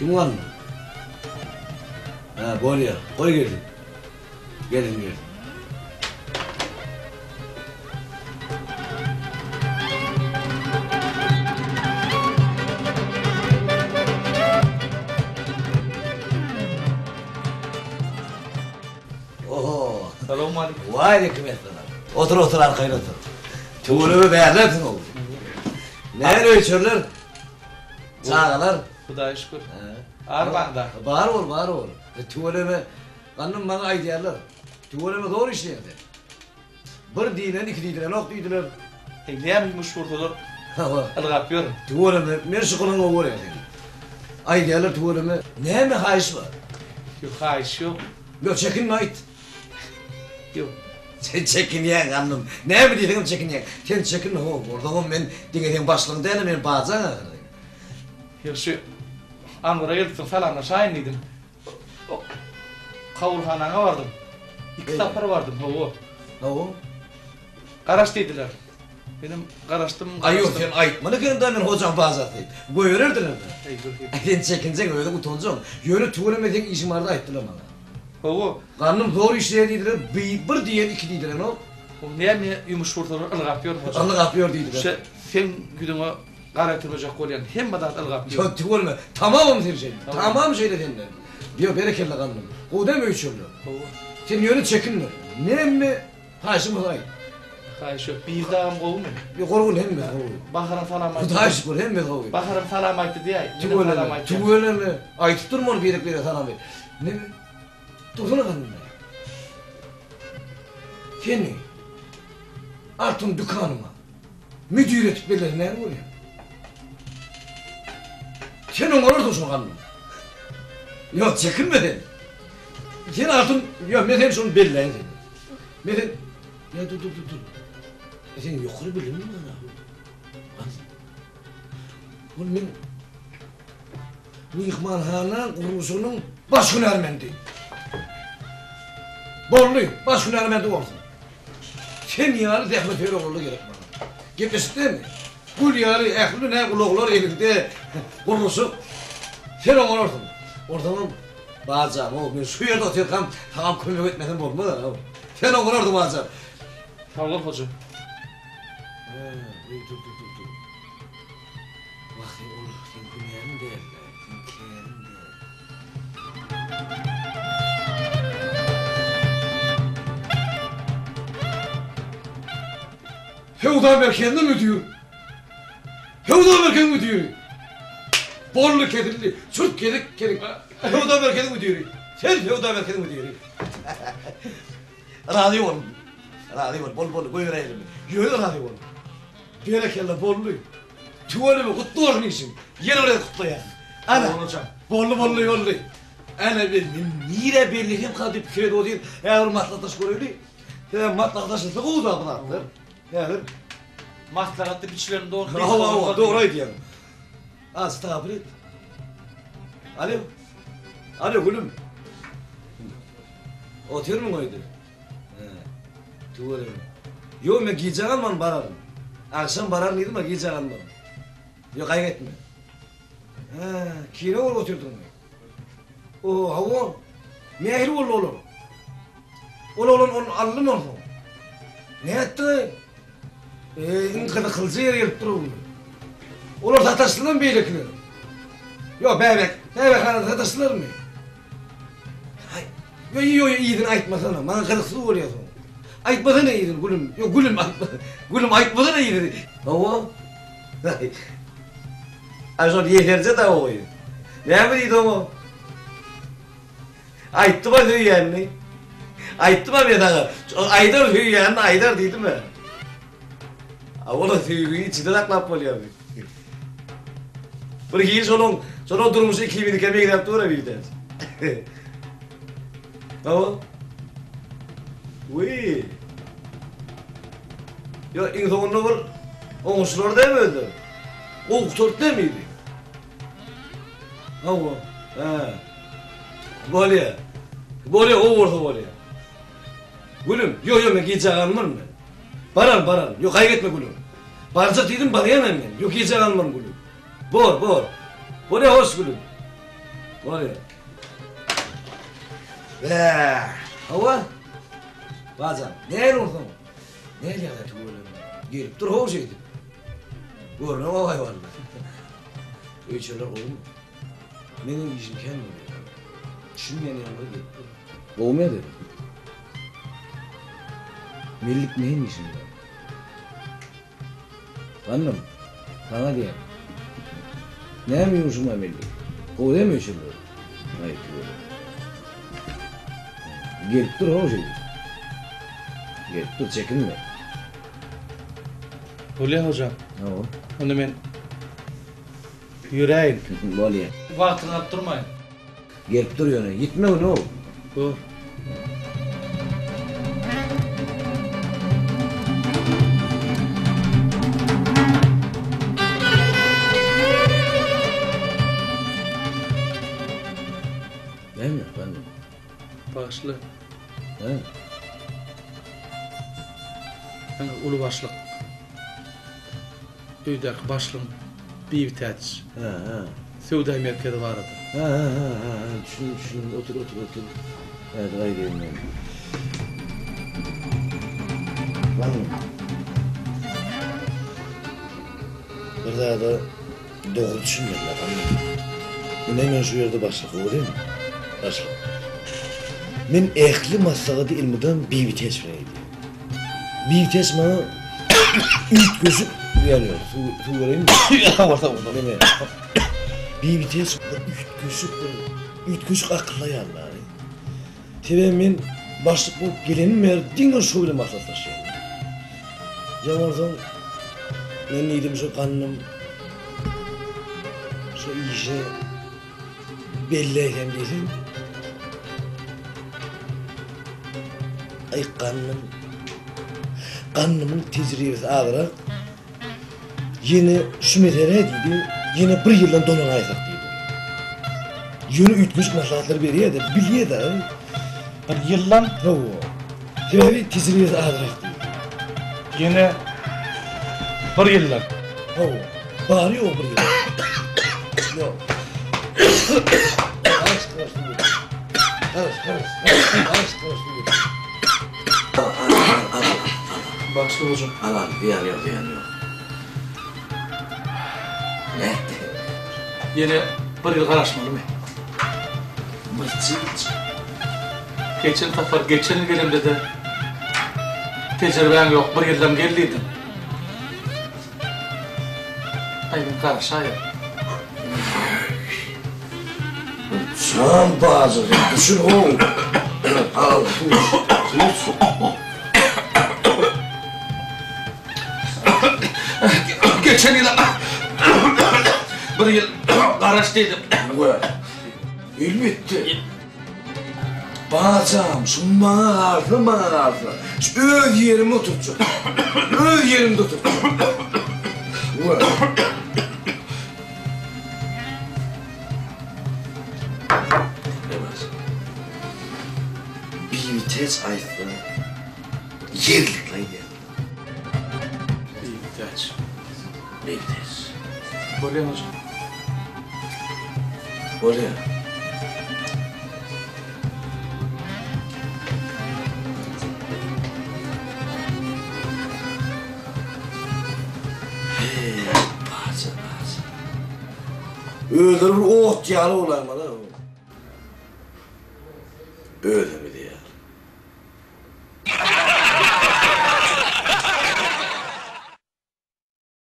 Kim kanlı? Ha, Bolya. Koy gelin. Gelin. Oho. Selamun aleyküm. Vay aleyküm selam. Otur arkaya otur. Tuğlumu beğenirsin oğlum. Neyle ölçürler? Çağlar. Hudağa şükür. Ağır banda. Bağır ol. Tuğlumu, kanım bana ait yerler. Tuğlumu doğru işleyerdi. Bir dinen, iki dinen, ok diydiler. Neyem yumuş vurdular. Ilgap yorum. Tuğlumu, mersikulun oğur yerdi. Ait yerler tuğlumu. Ne mi hayış var? Yok hayiş yok. Yok çekinme ait. Yok. Sen çekinyen kanım. Ne mi diydim çekinyen? Sen çekinme oğlum. Orada ben dinleyen başlığında yani ben bağıracağım. Yok şu Anvar'a geldim falan aşağı indim. O kavurhanana vardım. İki safar vardım o. Ne o? Karaş dediler. Benim karaştım. Ay yok sen aytmanı kendin ben hocam bazatı. Buyururdular da. Sen çekinecek öyle utanacağım. Yürü tuğlemedin işim vardı ayttılar bana. O. Karnım doğru işleyediler. Bir diyen iki dediler o. O neyem yumuş vurdular ılgap yorum hocam. Allah kapıyor dediler. Şu sen güdüğümü karatılacak koyan hem bana ılgap yorum. Ya tuğleme. Tamamım her şey. Tamam şey dediler. Diyor bereketli karnım. O da mı üçürdü? O. Sen yürü çekinme. Ne mi? Haşım olay. Hayiş yok. Bir dağım kovum mu? Bir korkun hem mi? Bakarım falan maydı. Kudaş kur hem mi kovuyor? Bakarım falan maydı diye. Tuğulele. Ay tutturma onu bir yere sana bir. Ne? Tuğsana kanım be. Seni altın dükkanıma müdür etip belirler ne oluyor? Sen onu orada kanım. Yok çekinmeden. Sen altın, yok mesela şunu belirleyin seni. Mesela, ya dur. Sen yukarı bilir mi bana? Oğlum ben Mihmanhane kuruluşunun baş hünermendi. Borluyum, baş hünermendi olsun. Sen yarı Dehmet Öroğlu gerek bana. Gitmesin değil mi? Kul yarı ehli ne kulaklar elinde kuruluşu. Sen onu orsun. Ortamın bağıracağım oğlum. Ben şu yerde oturuyorum. Tamam kömür etmedim olma da. Sen onu orada bağıracağım. Tamam hocam. Dur. Bakayım olur, sen künyerim derler, sen kerim derler. Fevda merkezinde müdür. Fevda merkezinde müdür. Borlu kedilli, Türk kedik. Fevda merkezinde müdürü. Sen Fevda merkezinde müdürü. Razı olun. Bol, buyur elimi. Yürü razı olun. Berekelle borlu. Tuvalimi kutlu olsun için. Yer oraya kutlu ya. Ana. Bollu yollu. Ana ben nire belli hem kadip köyde o değil. Eğer matlataş görüyordu. Matlataşlısı kuğuda bunu attır. Yani. Maslahatlı biçilerini doğru. Doğruydu yani. Az tabir et. Alo gülüm. Oturuyor mu koydu? Tuvalimi. Yok ben giyeceğim ben bararım. Akşam barar mıydım ama giyeceğim ben. Yok kaybetme. Kine ol oturdun mu? O hava. Mehri ol olur. Onun alın olsun. Ne etti? İnkada kılcı yer gelip durur. Olur tataştılar beylikler. Yok bebek hanım tataştılar mı? Yok iyidin aytmasana. Bana kırıksız oluyorsun. Aytmasana iyidin gülüm. Yok gülüm aytmasana. Gülüm aytmasana iyidin. Hava. Aşağı yeterce de o oyun. Ne bileydi o? Ayttı mı hüyyenini? Ayttı mı bir daha? Aydar hüyyenini Aydar değil mi? Ola hüyyenin içinde aklap oluyor. Bir giyin sonra durmuşu 2000 kemeye gidip doğru bir de. Tamam. Uy. Ya en sonunda var. Oğuzlar değil mi öldü? Oğuzlar değil miydi? Tamam. Böyle o orada böyle. Gülüm, yok ben giyecek almam mı? Baran, yok kaybetme gülüm. Barcak dedim barayamam ben, yok giyecek almam gülüm. Bor. Böyle hoş gülüm. Var ya. Ve hava. Bazen ne oldu? Ne geldi tuğla? Gelip dur hoş edin. Görün o hayvanlar. Öyle olur mu? Benim işim kendim ya. Düşünmeyen yanıma gelip dur. Olmaya dedim. Millik neyin işin ya? Anlam. Sana diyeyim. Ne yapıyorsun ben millik? Kovdayım şimdi. Hayır böyle. Gelip dur hoş edin. Gelip dur çekinme. Öyle hocam. Ne o? Onu men yüreğin. Böyle. Vaktini attırmayın. Gelip dur yani. Gitme o ne o? Bu. Değil mi? Ben de. Başlı. He? Yani ulu başlık. Üydeki başlığın bir tetiz. Ha ha. Sevda merkezi vardı. Ha ha ha. Düşün. Otur. Evet, ay gelin yani. Var mı? Burada da doğru düşünmediler anladın. Bu hemen şu yerde başlık olur değil mi? Başlık. Men ehli maslahatı ilmiden bir vites vereydi. Bir vites bana üç gözük yanıyor. Su vereyim mi? Orada. Bir vites üç gözük akıllı yanlar. Tabii men başlık bulup gelenim mer dinger şöyle maslahatlaşıyor. Yamardan ben neydim şu kanım şu işe belli eden dedim. Ay kanımın tecrübesi ağırarak yine şümetere dedi, yine bir yıldan donan aysak dedi. Yine ütgüç maslahatları veriyor da biliyor da. Bir yıllan Ne o? Sebebi tecrübesi ağırarak dedi. yine bir yıllan. Ne o? Bağırıyor o bir yıl. Yok. Karış. Başlı hocam. Aman yanıyor. Ne? Yine bir yıl karışmalı mı? Geçen yıl gelimde de tecrübem yok, bir yıldan geldiydim. Ay ben karış, hayır. Sen bazı düşün oğlum. Al, tut. Geçen yıl bir yıl karıştıydım. Elbette. Bağacağım, şun bana karşı. Şu öz yerime oturacağım. Öz yerimde oturacağım. Bir vites ayıktı. Yerlik lan ya. İyi ihtiyaç. Bir vites. Böyle hocam. Oraya. Bazı. Öldürür ot yalı olayım bana. Öyle.